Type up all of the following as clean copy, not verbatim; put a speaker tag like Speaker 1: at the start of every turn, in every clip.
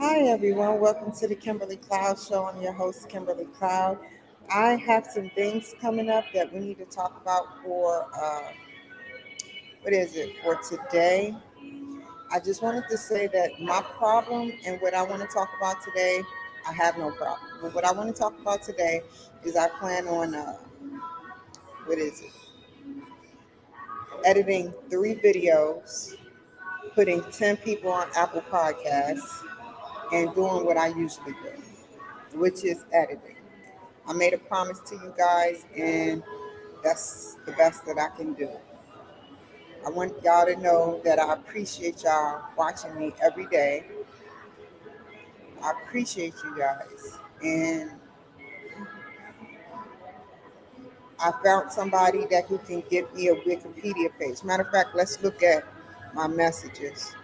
Speaker 1: Hi, everyone. Welcome to the Kimberly Cloud Show. I'm your host, Kimberly Cloud. I have some things coming up that we need to talk about for, for today. I just wanted to say that my problem and what I want to talk about today, I have no problem. But what I want to talk about today is I plan on, what is it, editing 3 videos, putting 10 people on Apple Podcasts, and doing what I usually do, which is editing. I made a promise to you guys, and that's the best that I can do. I want y'all to know that I appreciate y'all watching me every day. I appreciate you guys. And I found somebody that who can give me a Wikipedia page. Matter of fact, let's look at my messages.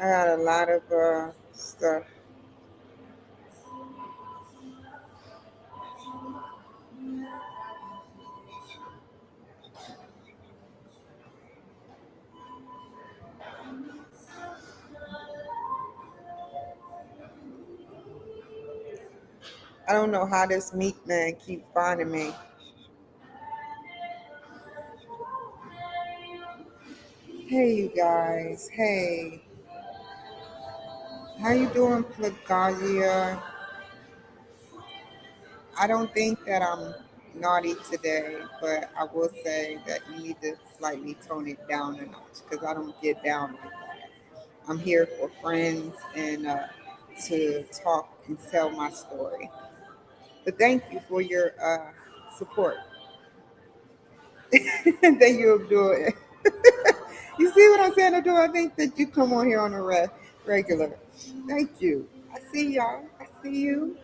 Speaker 1: I got a lot of stuff. I don't know how this meat man keep finding me. Hey, you guys. Hey, how you doing, Plagagia? I don't think that I'm naughty today, but I will say that you need to slightly tone it down a notch because I don't get down like that. I'm here for friends and to talk and tell my story. But thank you for your support. That you'll do it. You see what I'm saying? I do. I think that you come on here on a regular. Thank you. I see y'all. I see you.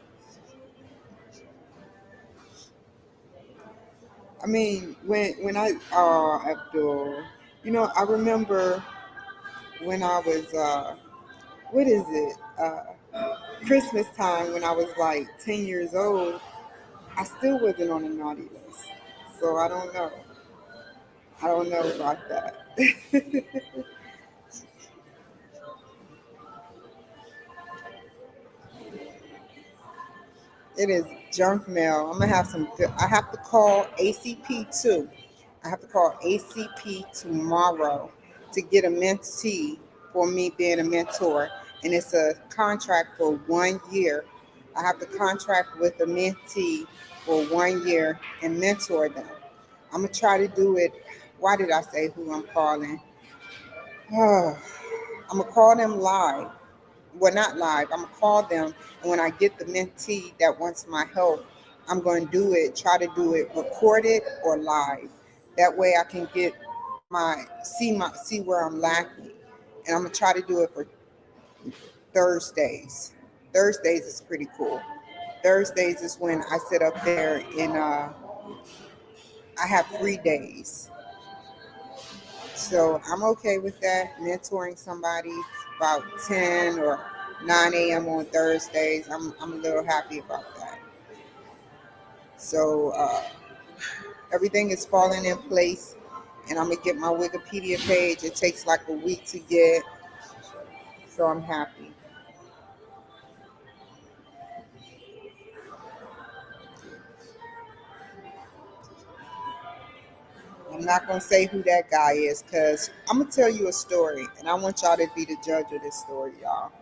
Speaker 1: I mean, when I Abdul, I remember when I was what is it? Christmas time when I was like 10 years old, I still wasn't on the naughty list. So I don't know. I don't know about that. It is junk mail. I'm gonna have some. I have to call ACP too. I have to call ACP tomorrow to get a mentee for me being a mentor, and it's a contract for 1 year. I have to contract with a mentee for 1 year and mentor them. I'm gonna try to do it. Why did I say who I'm calling? I'm gonna call them live. Well, not live. I'm gonna call them, and when I get the mentee that wants my help, I'm gonna do it. Try to do it recorded or live. That way, I can get see where I'm lacking, and I'm gonna try to do it for Thursdays. Thursdays is pretty cool. Thursdays is when I sit up there and I have 3 days. So I'm okay with that. Mentoring somebody about 10 or 9 a.m. on Thursdays. I'm a little happy about that. So everything is falling in place, and I'm gonna get my Wikipedia page. It takes like a week to get, so I'm happy. I'm not gonna say who that guy is because I'm gonna tell you a story, and I want y'all to be the judge of this story, y'all.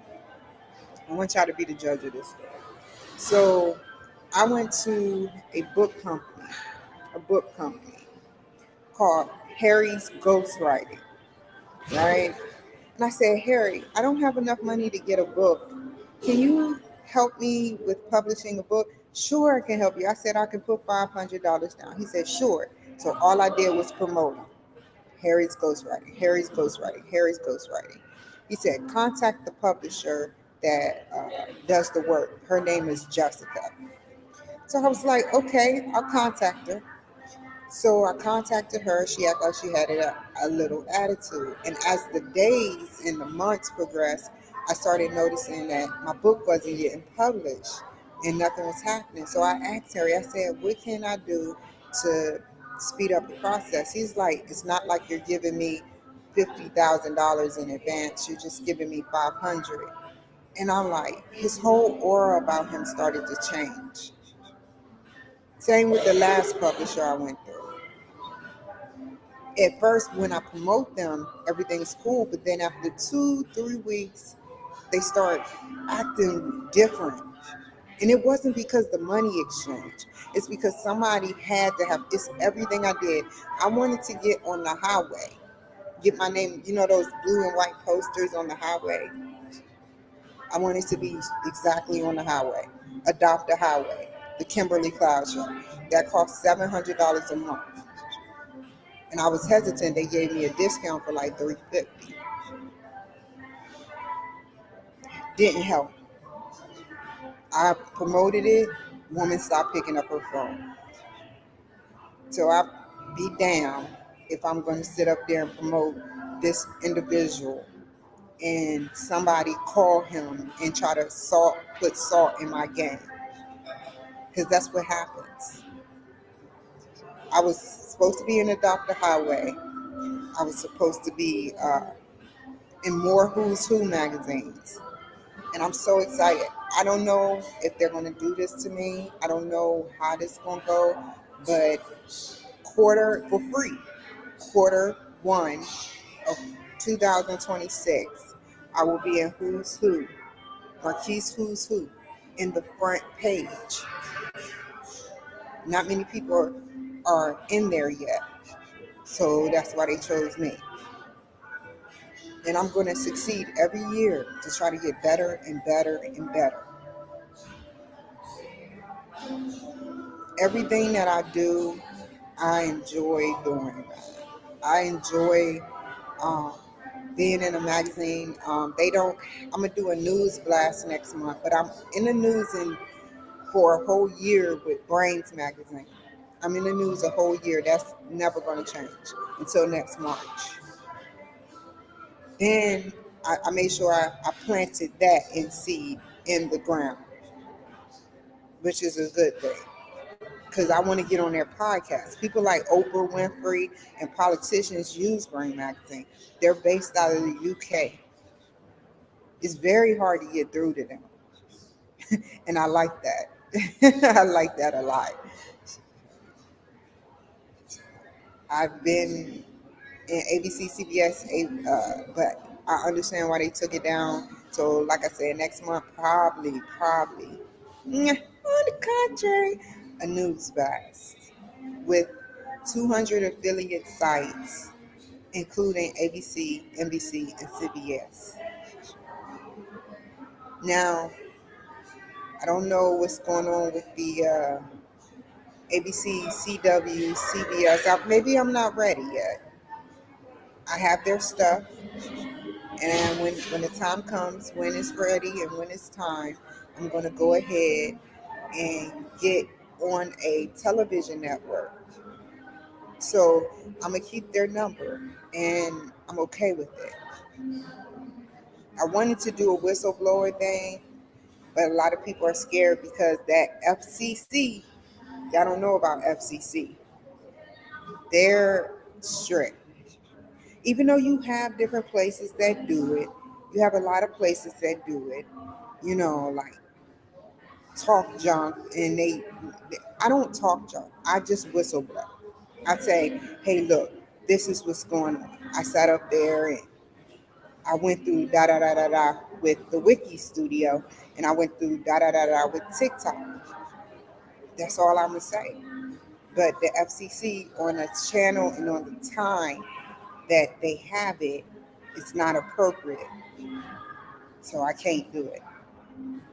Speaker 1: I want y'all to be the judge of this story. So I went to a book company called Harry's Ghostwriting, right? And I said, Harry, I don't have enough money to get a book. Can you help me with publishing a book? Sure, I can help you. I said I can put $500 down. He said, sure. So all I did was promote him. Harry's ghostwriting, Harry's ghostwriting, Harry's ghostwriting. He said, contact the publisher that does the work. Her name is Jessica. So I was like, okay, I'll contact her. So I contacted her. She acted like she had a little attitude. And as the days and the months progressed, I started noticing that my book wasn't getting published and nothing was happening. So I asked Harry, I said, what can I do to speed up the process? He's like, it's not like you're giving me $50,000 in advance. You're just giving me 500. And I'm like, his whole aura about him started to change. Same with the last publisher I went through. At first, when I promote them, everything's cool. But then after 2, 3 weeks, they start acting different. And it wasn't because the money exchange. It's because somebody had to have, it's everything I did. I wanted to get on the highway, get my name, those blue and white posters on the highway. I wanted to be exactly on the highway, adopt a highway, the Kimberly Cloud Show. That cost $700 a month. And I was hesitant. They gave me a discount for like $350. Didn't help. I promoted it. Woman stopped picking up her phone. So I be damned if I'm going to sit up there and promote this individual and somebody call him and try to put salt in my game, because that's what happens. I was supposed to be in Adopt a Highway. I was supposed to be in more Who's Who magazines. And I'm so excited. I don't know if they're going to do this to me. I don't know how this is going to go, but quarter for free, quarter 1 of 2026, I will be in Who's Who, Marquise Who's Who, in the front page. Not many people are in there yet, so that's why they chose me. And I'm going to succeed every year to try to get better and better and better. Everything that I do, I enjoy doing. I enjoy um, being in a magazine. They don't. I'm gonna do a news blast next month, but I'm in the news for a whole year with Brains magazine. I'm in the news a whole year. That's never going to change until next March. Then I made sure I planted that in seed in the ground, which is a good thing, because I want to get on their podcast. People like Oprah Winfrey and politicians use Brain Magazine. They're based out of the UK. It's very hard to get through to them. And I like that. I like that a lot. I've been in ABC, CBS, but I understand why they took it down. So, like I said, next month, probably, on the contrary, a news blast with 200 affiliate sites, including ABC, NBC, and CBS. Now, I don't know what's going on with the ABC, CW, CBS. Maybe I'm not ready yet. I have their stuff, and when the time comes, when it's ready and when it's time, I'm going to go ahead and get on a television network. So I'm going to keep their number, and I'm okay with it. I wanted to do a whistleblower thing, but a lot of people are scared because that FCC, y'all don't know about FCC. They're strict. Even though you have different places that do it, you have a lot of places that do it, like talk junk, and I don't talk junk. I just whistleblow. I say, hey, look, this is what's going on. I sat up there and I went through da da da da da with the Wiki Studio, and I went through da da da da with TikTok. That's all I'm gonna say. But the FCC on a channel and on the time that they have it, it's not appropriate. So I can't do it.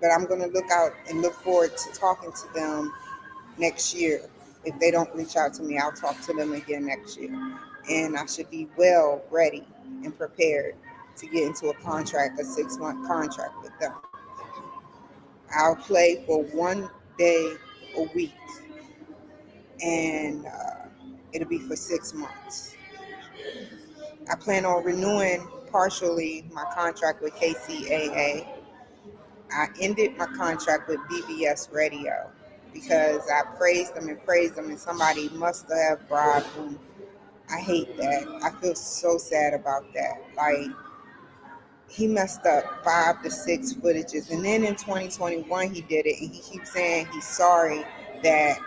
Speaker 1: But I'm going to look out and look forward to talking to them next year. If they don't reach out to me, I'll talk to them again next year. And I should be well ready and prepared to get into a contract, a 6-month contract with them. I'll play for 1 day a week, and it'll be for 6 months. I plan on renewing partially my contract with KCAA. I ended my contract with BBS Radio because I praised them, and somebody must have bribed them. I hate that. I feel so sad about that. Like, he messed up 5 to 6 footages, and then in 2021 he did it, and he keeps saying he's sorry that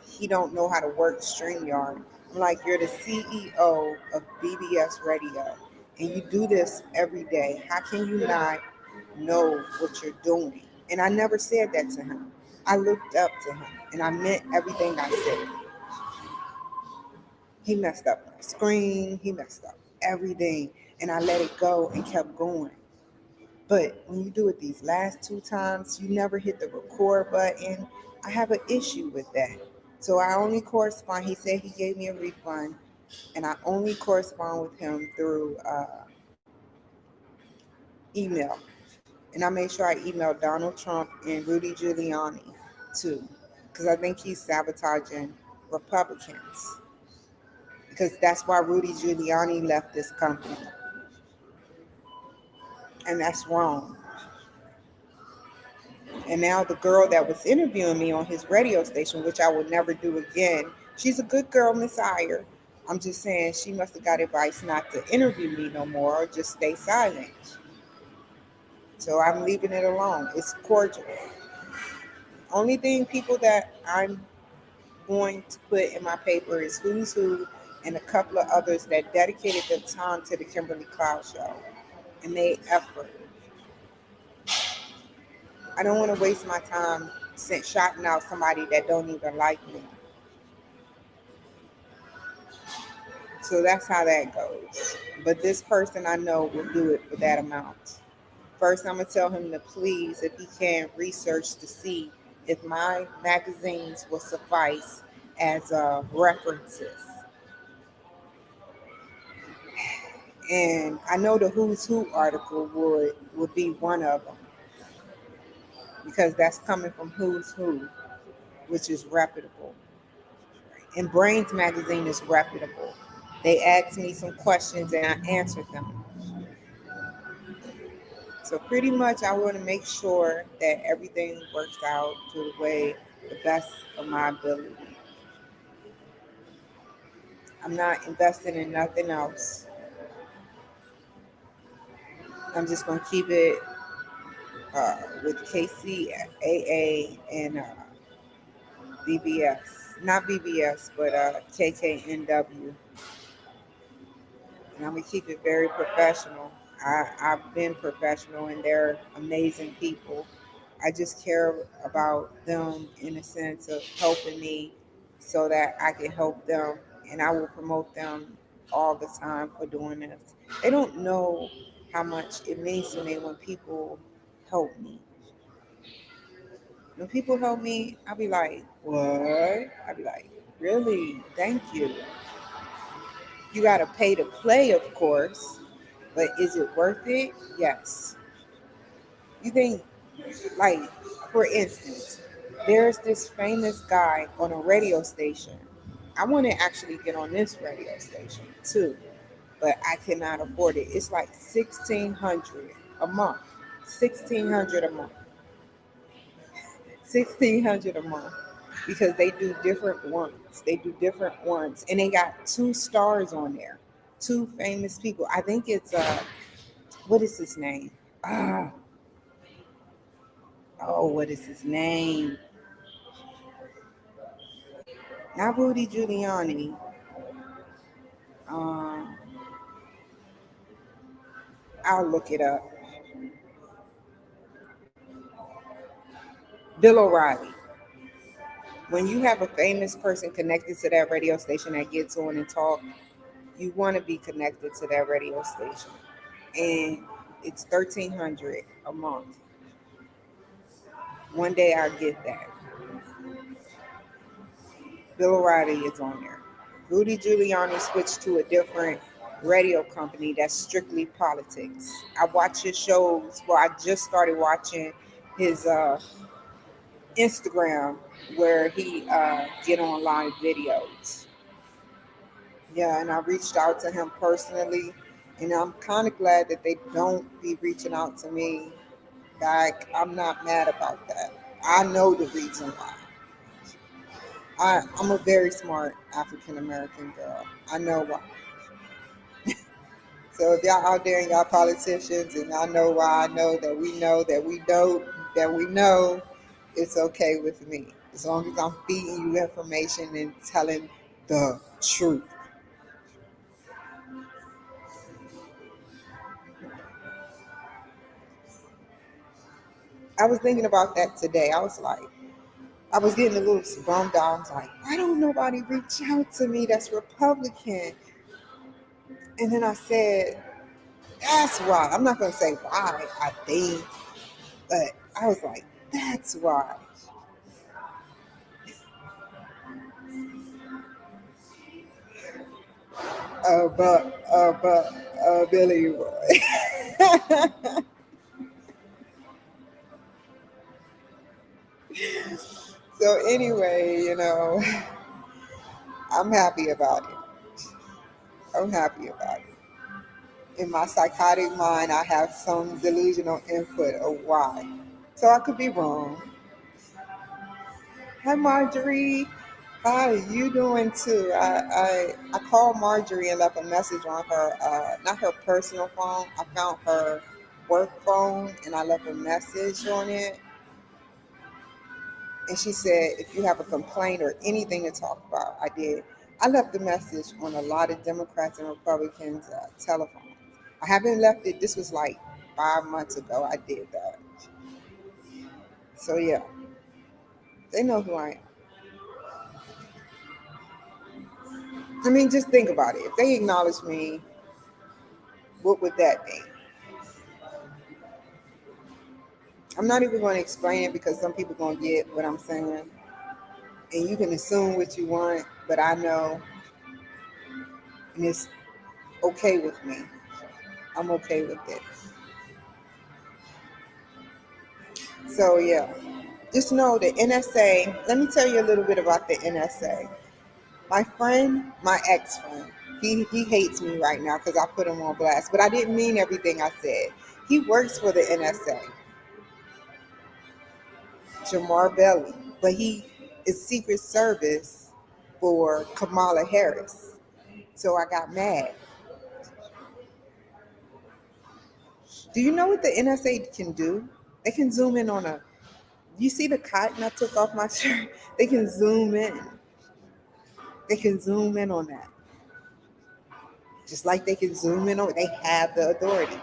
Speaker 1: he don't know how to work StreamYard. I'm like, you're the CEO of BBS Radio, and you do this every day. How can you not know what you're doing? And I never said that to him. I looked up to him, and I meant everything I said. He messed up my screen. He messed up everything, and I let it go and kept going. But when you do it these last 2 times, you never hit the record button. I have an issue with that. So I only correspond. He said he gave me a refund, and I only correspond with him through email. And I made sure I emailed Donald Trump and Rudy Giuliani too, because I think he's sabotaging Republicans. Because that's why Rudy Giuliani left this company, and that's wrong. And now the girl that was interviewing me on his radio station, which I would never do again, she's a good girl, Miss Iyer. I'm just saying she must have got advice not to interview me no more or just stay silent. So I'm leaving it alone. It's cordial. Only thing people that I'm going to put in my paper is Who's Who and a couple of others that dedicated their time to the Kimberly Cloud Show and made effort. I don't want to waste my time shouting out somebody that don't even like me. So that's how that goes. But this person I know will do it for that amount. First, I'm going to tell him to please, if he can, research to see if my magazines will suffice as references. And I know the Who's Who article would be one of them because that's coming from Who's Who, which is reputable. And Brains magazine is reputable. They asked me some questions and I answered them. So pretty much I want to make sure that everything works out to the best of my ability. I'm not investing in nothing else. I'm just going to keep it with KCAA and BBS. Not BBS, but KKNW. And I'm going to keep it very professional. I've been professional and they're amazing people. I just care about them in a sense of helping me so that I can help them, and I will promote them all the time for doing this. They don't know how much it means to me when people help me. When people help me, I'll be like, what? I'll be like, really? Thank you. You got to pay to play, of course, but is it worth it? Yes. You think, like, for instance, there's this famous guy on a radio station. I want to actually get on this radio station too, but I cannot afford it. It's like 1,600 a month. 1,600 a month. 1,600 a month because they do different ones. They do different ones, and they got 2 stars on there, 2 famous people. I think it's what is his name? Ah, oh, what is his name? Not Rudy Giuliani. Um, I'll look it up. Bill O'Reilly. When you have a famous person connected to that radio station that gets on and talk, you want to be connected to that radio station, and it's 1,300 a month. One day I'll get that. Bill O'Reilly is on there. Rudy Giuliani switched to a different radio company that's strictly politics. I watch his shows. Well, I just started watching his Instagram where he get on live videos. Yeah, and I reached out to him personally, and I'm kind of glad that they don't be reaching out to me. Like, I'm not mad about that. I know the reason why. I'm a very smart African American girl. I know why. So if y'all out there and y'all politicians and y'all know why, I know that we know that we know, it's okay with me. As long as I'm feeding you information and telling the truth. I was thinking about that today. I was getting a little bummed out. I was like, why don't nobody reach out to me that's Republican? And then I said, that's why. I'm not going to say why I think, but I was like, that's why. Billy Boy. So anyway, I'm happy about it. I'm happy about it. In my psychotic mind, I have some delusional input of why. So I could be wrong. Hi, Marjorie. How are you doing too? I called Marjorie and left a message on her, not her personal phone. I found her work phone and I left a message on it. And she said, if you have a complaint or anything to talk about, I did. I left a message on a lot of Democrats and Republicans' telephones. I haven't left it. This was like 5 months ago. I did that. So yeah, they know who I am. I mean, just think about it. If they acknowledge me, what would that be? I'm not even going to explain it because some people going to get what I'm saying. And you can assume what you want, but I know, and it's okay with me. I'm okay with it. So yeah, just know the NSA. Let me tell you a little bit about the NSA. My friend, my ex-friend, he hates me right now because I put him on blast, but I didn't mean everything I said. He works for the NSA, Jamar Belly, but he is Secret Service for Kamala Harris. So I got mad. Do you know what the NSA can do? They can zoom in on a. You see the cotton I took off my shirt? They can zoom in. They can zoom in on that. Just like they can zoom in on. They have the authority.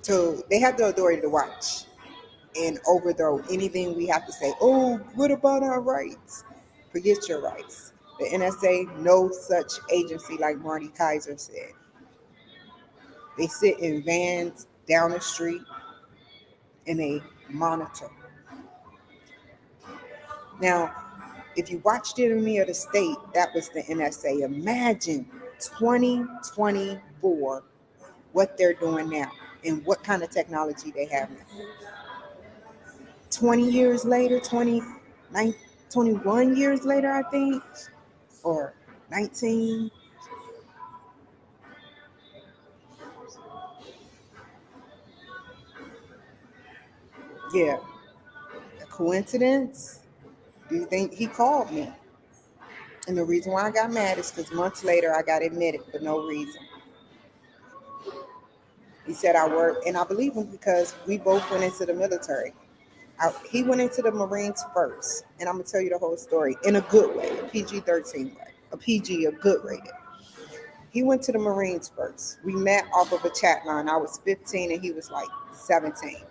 Speaker 1: So they have the authority to watch and overthrow anything we have to say. Oh, what about our rights? Forget your rights. The NSA, no such agency, like Marty Kaiser said. They sit in vans down the street and they monitor. Now, if you watched Enemy of the State, that was the NSA. Imagine 2024, what they're doing now and what kind of technology they have now. 20 years later, 21 years later, I think, or 19. Yeah, a coincidence? Do you think he called me? And the reason why I got mad is because months later I got admitted for no reason. He said I worked, and I believe him because we both went into the military. He went into the Marines first, and I'm gonna tell you the whole story in a good way, a PG-13 way, a PG, a good rated. He went to the Marines first. We met off of a chat line. I was 15 and he was like 17.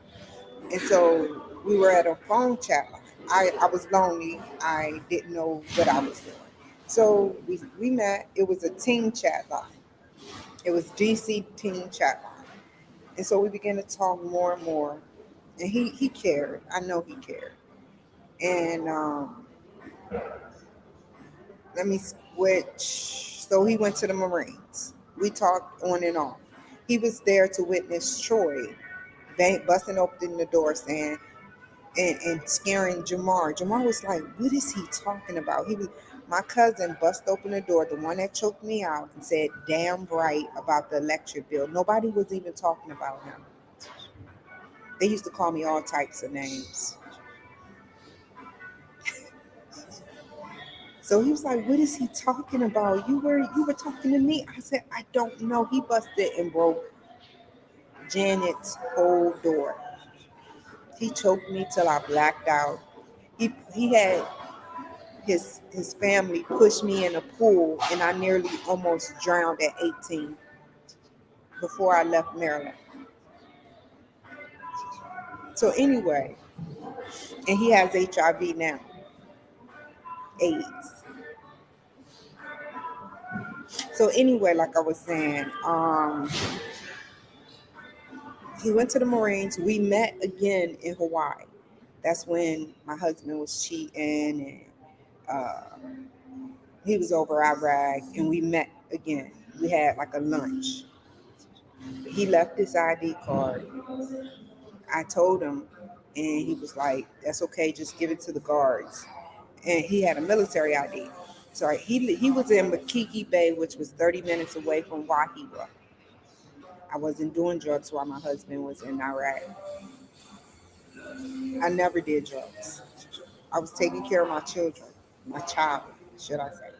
Speaker 1: And so we were at a phone chat line. I was lonely. I didn't know what I was doing. So we met. It was a team chat line. It was DC team chat line. And so we began to talk more and more. And he cared. I know he cared. And let me switch. So he went to the Marines. We talked on and off. He was there to witness Troy busting open the door saying, and scaring Jamar. Jamar was like, "What is he talking about?" He was my cousin bust open the door, the one that choked me out, and said, "Damn right about the electric bill." Nobody was even talking about him. They used to call me all types of names. So he was like, "What is he talking about? You were talking to me." I said, "I don't know." He busted and broke Janet's whole door. He choked me till I blacked out. He had his family pushed me in a pool, and I nearly almost drowned at 18 before I left Maryland. So anyway, and he has HIV now, AIDS. So anyway, like I was saying, he went to the Marines. We met again in Hawaii. That's when my husband was cheating, and he was over Iraq, and we met again. We had like a lunch. He left his ID card. I told him, and he was like, "That's okay, just give it to the guards." And he had a military ID. So he was in Makiki Bay, which was 30 minutes away from Wahiwa. I wasn't doing drugs while my husband was in Iraq. I never did drugs. I was taking care of my children, my child, should I say.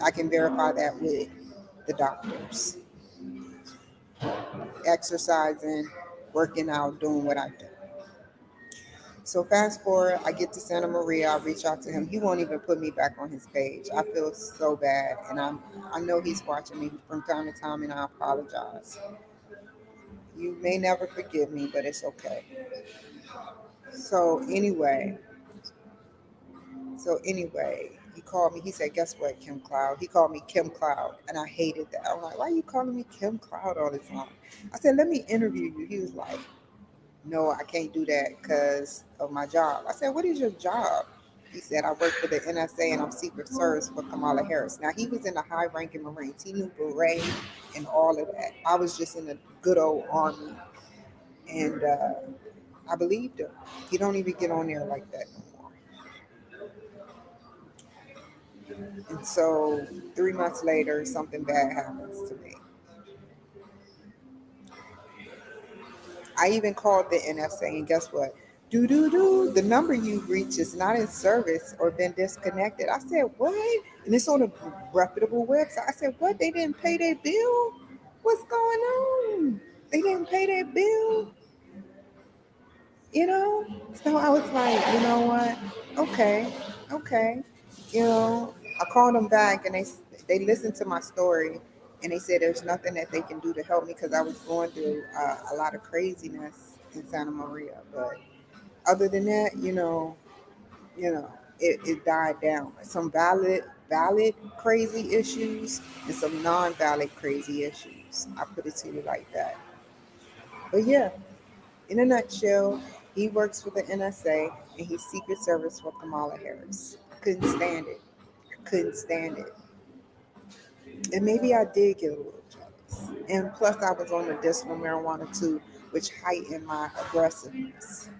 Speaker 1: I can verify that with the doctors. Exercising, working out, doing what I do. So fast forward, I get to Santa Maria. I reach out to him. He won't even put me back on his page. I feel so bad, and I know he's watching me from time to time, and I apologize. You may never forgive me, but it's okay. So anyway, he called me. He said, "Guess what, Kim Cloud?" He called me Kim Cloud, and I hated that. I'm like, "Why are you calling me Kim Cloud all the time?" I said, "Let me interview you." He was like, "No, I can't do that because of my job." I said, "What is your job?" He said, "I work for the NSA and I'm Secret Service for Kamala Harris." Now, he was in the high ranking Marines. He knew beret and all of that. I was just in the good old Army. And I believed him. He don't even get on there like that no more. And so 3 months later, something bad happens to me. I even called the NSA, and guess what? Do do do. The number you reach is not in service or been disconnected. I said, "What?" And it's on a reputable website. I said, "What? They didn't pay their bill? What's going on? They didn't pay their bill?" You know? So I was like, you know what? Okay, okay. You know, I called them back, and they listened to my story, and they said there's nothing that they can do to help me because I was going through a lot of craziness in Santa Maria. But other than that, it died down. Some valid crazy issues and some non-valid crazy issues. I put it to you like that. But yeah, in a nutshell, he works for the NSA and he's Secret Service for Kamala Harris. I couldn't stand it. I couldn't stand it. And maybe I did get a little jealous. And plus, I was on medicinal marijuana too, which heightened my aggressiveness.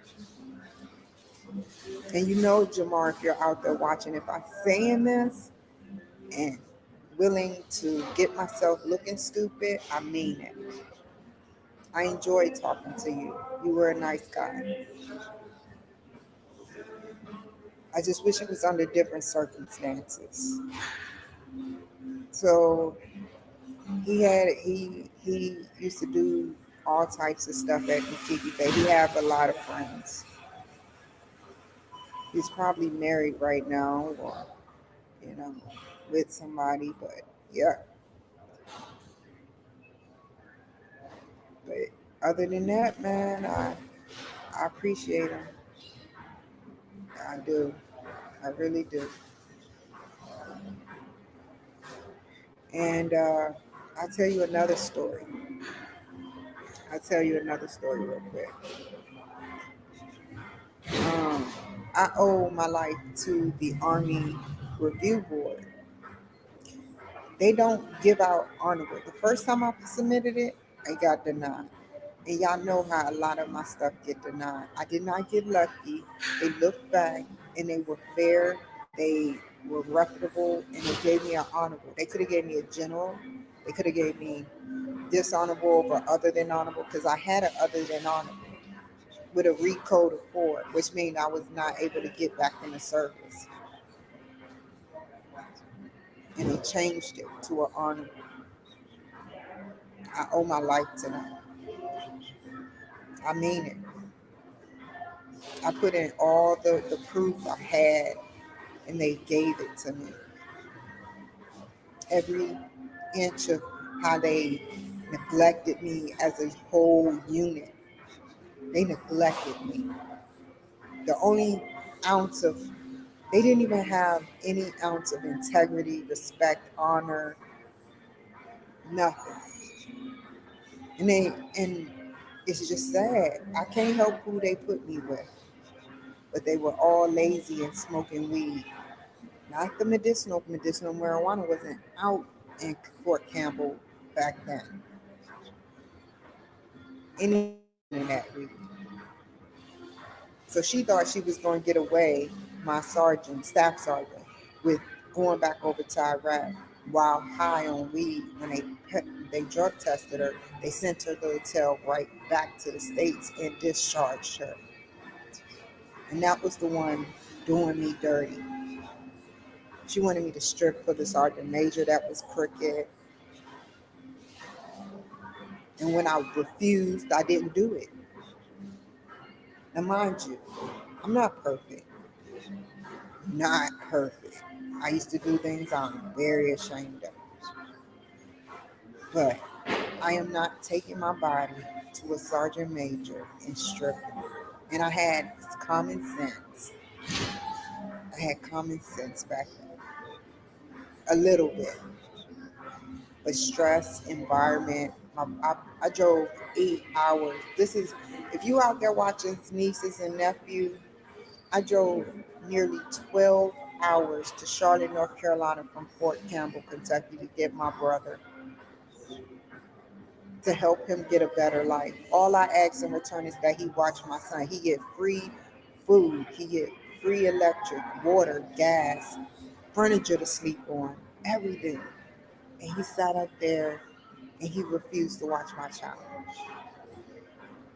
Speaker 1: And you know, Jamar, if you're out there watching, if I'm saying this and willing to get myself looking stupid, I mean it. I enjoyed talking to you. You were a nice guy. I just wish it was under different circumstances. So he used to do all types of stuff at Makiki Bay. He have a lot of friends. He's probably married right now, or you know, with somebody. But yeah, but other than that, man, I appreciate him. I do. I really do. And I'll tell you another story. I'll tell you another story real quick. Um, I owe my life to the Army Review Board. They don't give out honor board. The first time I submitted it, I got denied. And y'all know how a lot of my stuff get denied. I did not get lucky. They looked back and they were fair. They were reputable and they gave me an honorable. They could have gave me a general. They could have gave me dishonorable or other than honorable because I had an other than honorable with a recode of 4, which means I was not able to get back in the service. And they changed it to an honorable. I owe my life to them. I mean it. I put in all the proof I had and they gave it to me. Every inch of how they neglected me as a whole unit. They neglected me. The only ounce of, they didn't even have any ounce of integrity, respect, honor, nothing. And it's just sad. I can't help who they put me with, but they were all lazy and smoking weed. Not the medicinal. Medicinal marijuana wasn't out in Fort Campbell back then. Any in that weed. So she thought she was going to get away, my sergeant, staff sergeant, with going back over to Iraq while high on weed. When they drug tested her, they sent her to the hotel right back to the States and discharged her. And that was the one doing me dirty. She wanted me to strip for the sergeant major that was crooked. And when I refused, I didn't do it. Now, mind you, I'm not perfect. Not perfect. I used to do things I'm very ashamed of. But I am not taking my body to a sergeant major and stripping. And I had common sense. I had common sense back then. A little bit. But stress, environment. I drove 8 hours. This is, if you out there watching nieces and nephews, I drove nearly 12 hours to Charlotte, North Carolina from Fort Campbell, Kentucky to get my brother, to help him get a better life. All I ask in return is that he watch my son. He get free food, he get free electric, water, gas, furniture to sleep on, everything. And he sat up there and he refused to watch my child.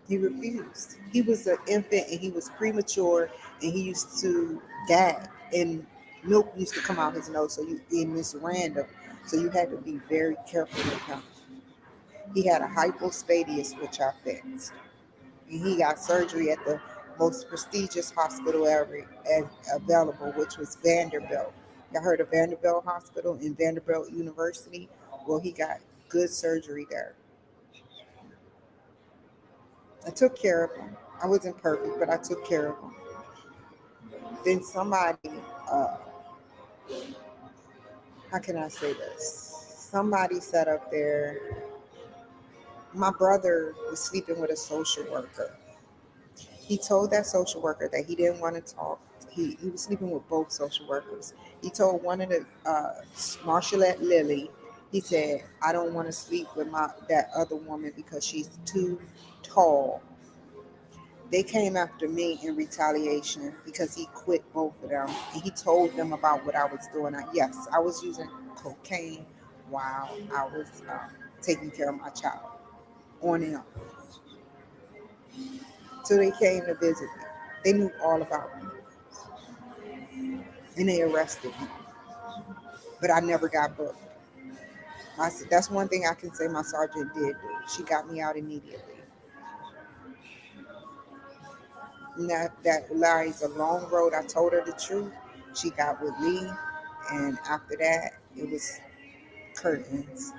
Speaker 1: He refused. He was an infant and he was premature and he used to gag and milk used to come out his nose. So you in this random. So you had to be very careful with him. He had a hypospadias, which I fixed. And he got surgery at the most prestigious hospital ever available, which was Vanderbilt. I heard of Vanderbilt Hospital and Vanderbilt University. Well, he got good surgery there. I took care of him. I wasn't perfect, but I took care of him. Then somebody, uh, how can I say this? Somebody sat up there. My brother was sleeping with a social worker. He told that social worker that he didn't want to talk. He was sleeping with both social workers. He told one of the Marshallette Lily, he said, I don't want to sleep with that other woman because she's too tall. They came after me in retaliation because he quit both of them. And he told them about what I was doing. Yes, I was using cocaine while I was taking care of my child, on and off. So they came to visit me. They knew all about me and they arrested me. But I never got booked. That's one thing I can say my sergeant did do. She got me out immediately. And that lies a long road. I told her the truth. She got with me. And after that, it was curtains.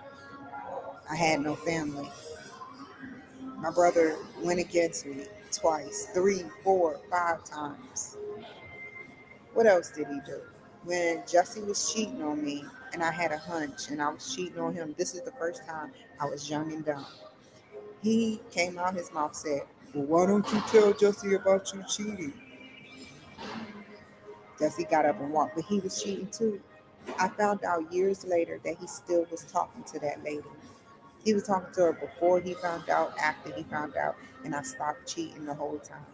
Speaker 1: I had no family. My brother went against me twice, three, four, 5 times. What else did he do? When Jesse was cheating on me, and I had a hunch, and I was cheating on him, this is the first time I was young and dumb. He came out his mouth said, "Well, why don't you tell Jesse about you cheating?" Jesse got up and walked, but he was cheating too. I found out years later that he still was talking to that lady. He was talking to her before he found out, after he found out, and I stopped cheating the whole time.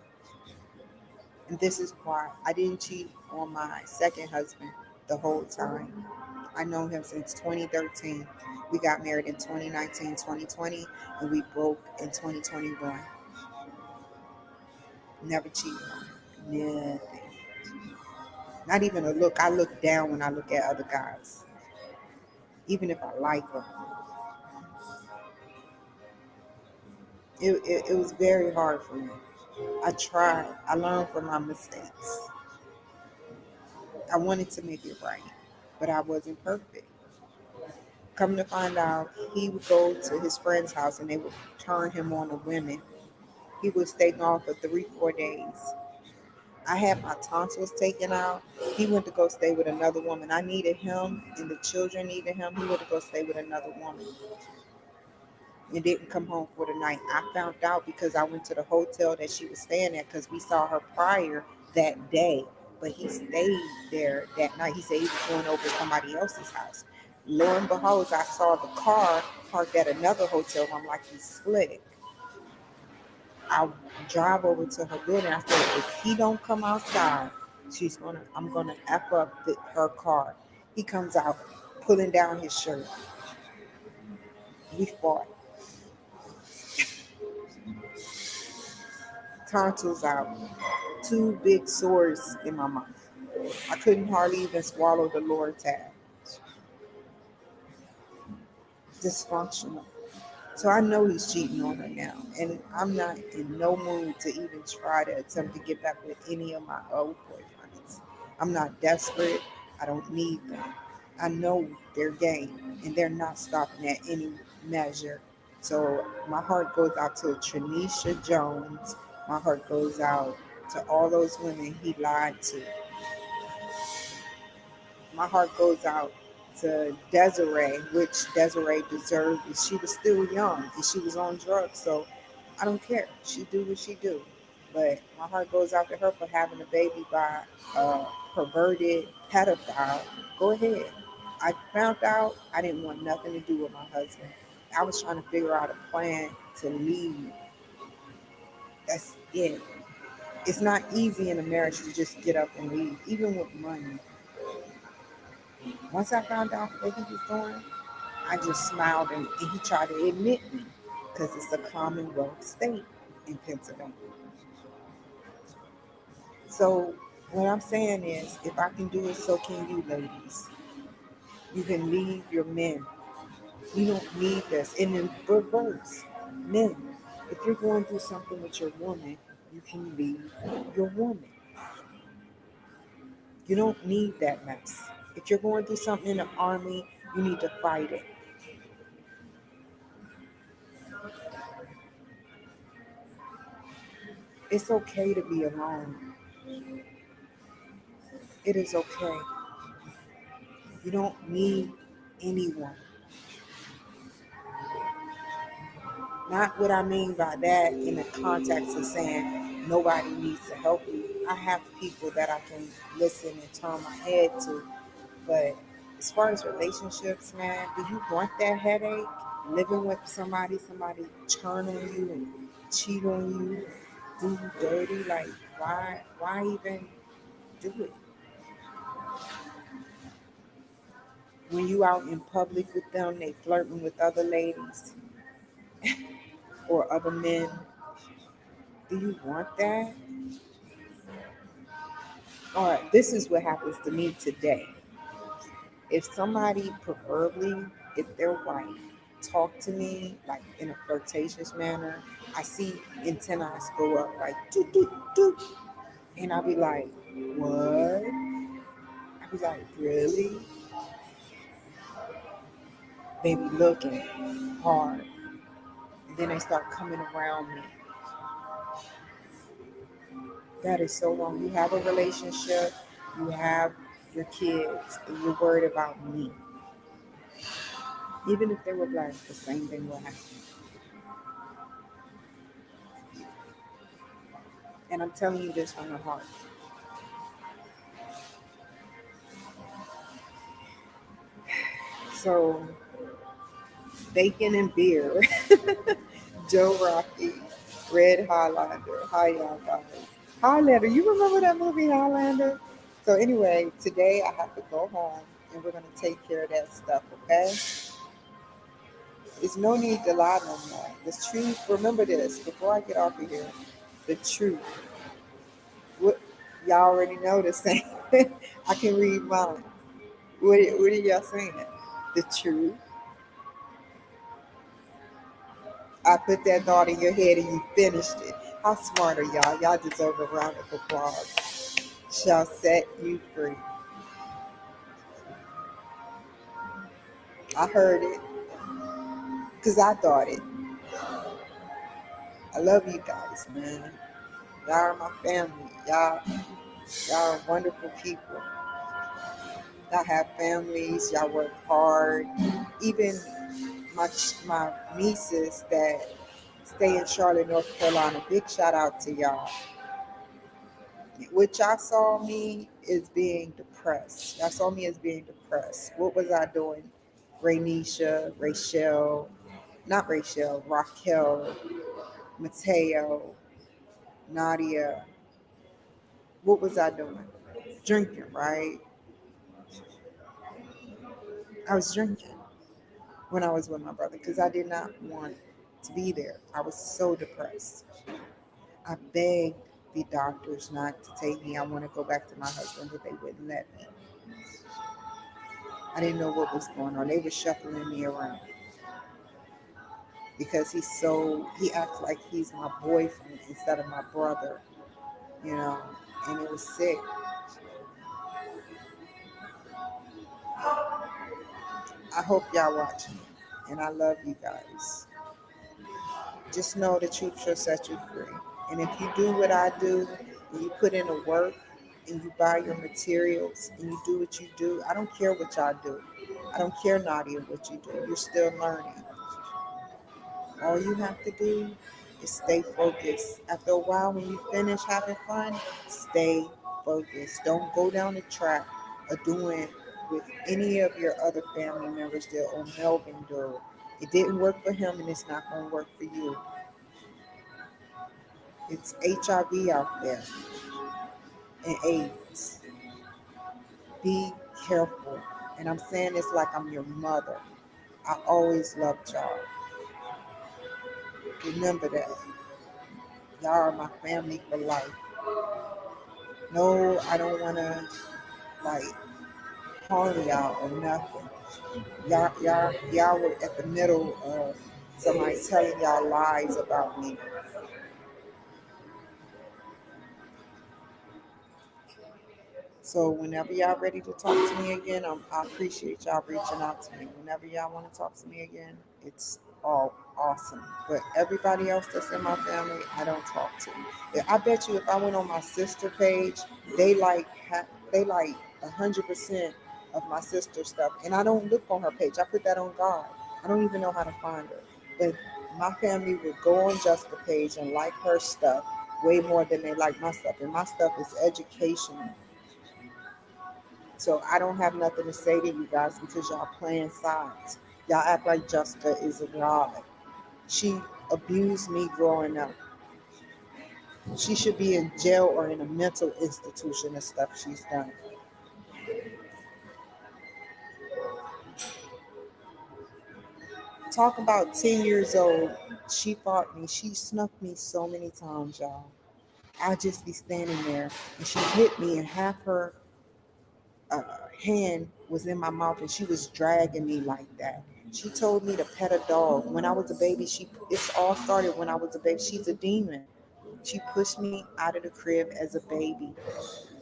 Speaker 1: And this is why I didn't cheat on my second husband the whole time. I know him since 2013. We got married in 2019, 2020, and we broke in 2021. Never cheated on him. Nothing. Not even a look. I look down when I look at other guys, even if I like them. It was very hard for me. I tried. I learned from my mistakes. I wanted to make it right, but I wasn't perfect. Come to find out, he would go to his friend's house and they would turn him on to women. He would stay gone for 3, 4 days. I had my tonsils taken out. He went to go stay with another woman. I needed him, and the children needed him. He went to go stay with another woman and didn't come home for the night. I found out because I went to the hotel that she was staying at because we saw her prior that day. But he stayed there that night. He said he was going over to somebody else's house. Lo and behold, I saw the car parked at another hotel. I'm like, he's slick. I drive over to her building. I said, if he don't come outside, I'm gonna F up her car. He comes out pulling down his shirt. We fought. Tonsils out. 2 big sores in my mouth. I couldn't hardly even swallow the lower tab. Dysfunctional. So I know he's cheating on her now. And I'm not in no mood to even try to attempt to get back with any of my old boyfriends. I'm not desperate. I don't need them. I know their game and they're not stopping at any measure. So my heart goes out to Tranisha Jones. My heart goes out to all those women he lied to. My heart goes out to Desiree, which Desiree deserved. And she was still young and she was on drugs. So I don't care. She do what she do. But my heart goes out to her for having a baby by a perverted pedophile. Go ahead. I found out I didn't want nothing to do with my husband. I was trying to figure out a plan to leave. That's it. It's not easy in a marriage to just get up and leave, even with money. Once I found out what he was doing, I just smiled and he tried to admit me because it's a Commonwealth state in Pennsylvania. So what I'm saying is, if I can do it, so can you, ladies. You can leave your men. You don't need this. And in reverse, men, if you're going through something with your woman, you can leave your woman. You don't need that mess. If you're going through something in the army, you need to fight it. It's okay to be alone. It is okay. You don't need anyone. Not what I mean by that in the context of saying nobody needs to help you. I have people that I can listen and turn my head to. But as far as relationships, man, do you want that headache? Living with somebody turn on you and cheat on you, do you dirty? Like, why even do it? When you out in public with them, they flirting with other ladies or other men. Do you want that? All right, this is what happens to me today. If somebody, preferably if they're white, talk to me like in a flirtatious manner, I see antennas go up like doot doot doot, and I'll be like, what? I'll be like, really? They be looking hard, and then they start coming around me. That is so wrong. You have a relationship, you have your kids, and you're worried about me. Even if they were black, the same thing will happen. And I'm telling you this from the heart. So, bacon and beer, Joe Rocky, Red Highlander. Hi, y'all guys. Highlander, you remember that movie Highlander? So, anyway, today I have to go home and we're going to take care of that stuff, okay? There's no need to lie no more. The truth, remember this before I get off of here. The truth. What y'all already know the same. I can read mine. What are y'all saying? The truth. I put that thought in your head and you finished it. How smart are y'all? Y'all deserve a round of applause. Shall set you free. I heard it because I thought it. I love you guys, man. Y'all are my family. Y'all are wonderful people. Y'all have families. Y'all work hard. Even my nieces that stay in Charlotte, North Carolina. Big shout out to y'all. What y'all saw me is being depressed. Y'all saw me as being depressed. What was I doing? Rainisha, Rachel, not Rachel, Raquel, Mateo, Nadia. What was I doing? Drinking, right? I was drinking when I was with my brother because I did not want to be there. I was so depressed. I begged the doctors not to take me. I want to go back to my husband, but they wouldn't let me. I didn't know what was going on. They were shuffling me around because he acts like he's my boyfriend instead of my brother, you know, and it was sick. I hope y'all watch me, and I love you guys. Just know the truth shall set you free. And if you do what I do, and you put in the work, and you buy your materials, and you do what you do, I don't care what y'all do. I don't care, Nadia, what you do. You're still learning. All you have to do is stay focused. After a while, when you finish having fun, stay focused. Don't go down the track of doing with any of your other family members did or Melvin did. It didn't work for him and it's not going to work for you. It's HIV out there and AIDS. Be careful. And I'm saying this like I'm your mother. I always loved y'all. Remember that. Y'all are my family for life. No, I don't want to like harm y'all or nothing. Y'all were at the middle of somebody telling y'all lies about me. So whenever y'all ready to talk to me again, I appreciate y'all reaching out to me. Whenever y'all want to talk to me again, it's all awesome. But everybody else that's in my family, I don't talk to. I bet you if I went on my sister page, they they like 100% of my sister stuff, and I don't look on her page. I put that on God. I don't even know how to find her. But my family would go on Jessica page and like her stuff way more than they like my stuff, and my stuff is educational. So I don't have nothing to say to you guys because y'all playing sides. Y'all act like Jessica is a god. She abused me growing up. She should be in jail or in a mental institution and stuff she's done. Talk about 10 years old. She fought me. She snuck me so many times, y'all. I just be standing there and she hit me and half her hand was in my mouth and she was dragging me like that. She told me to pet a dog. When I was a baby, it's all started when I was a baby. She's a demon. She pushed me out of the crib as a baby.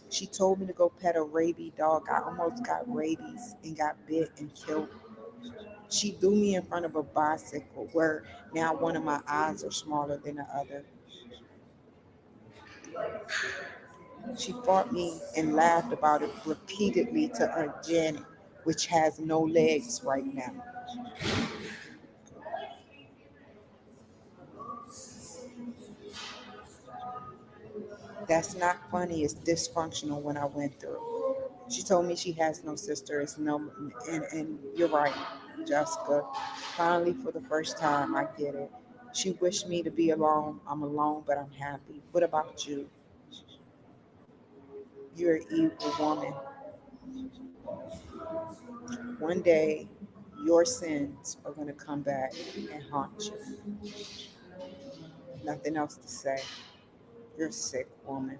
Speaker 1: She told me to go pet a rabies dog. I almost got rabies and got bit and killed. She threw me in front of a bicycle where now one of my eyes are smaller than the other. She fought me and laughed about it repeatedly to Aunt Janet, which has no legs right now. That's not funny. It's dysfunctional when I went through. She told me she has no sister. It's no, and you're right, Jessica. Finally, for the first time, I get it. She wished me to be alone. I'm alone, but I'm happy. What about you? You're an evil woman. One day, your sins are going to come back and haunt you. Nothing else to say. You're a sick woman.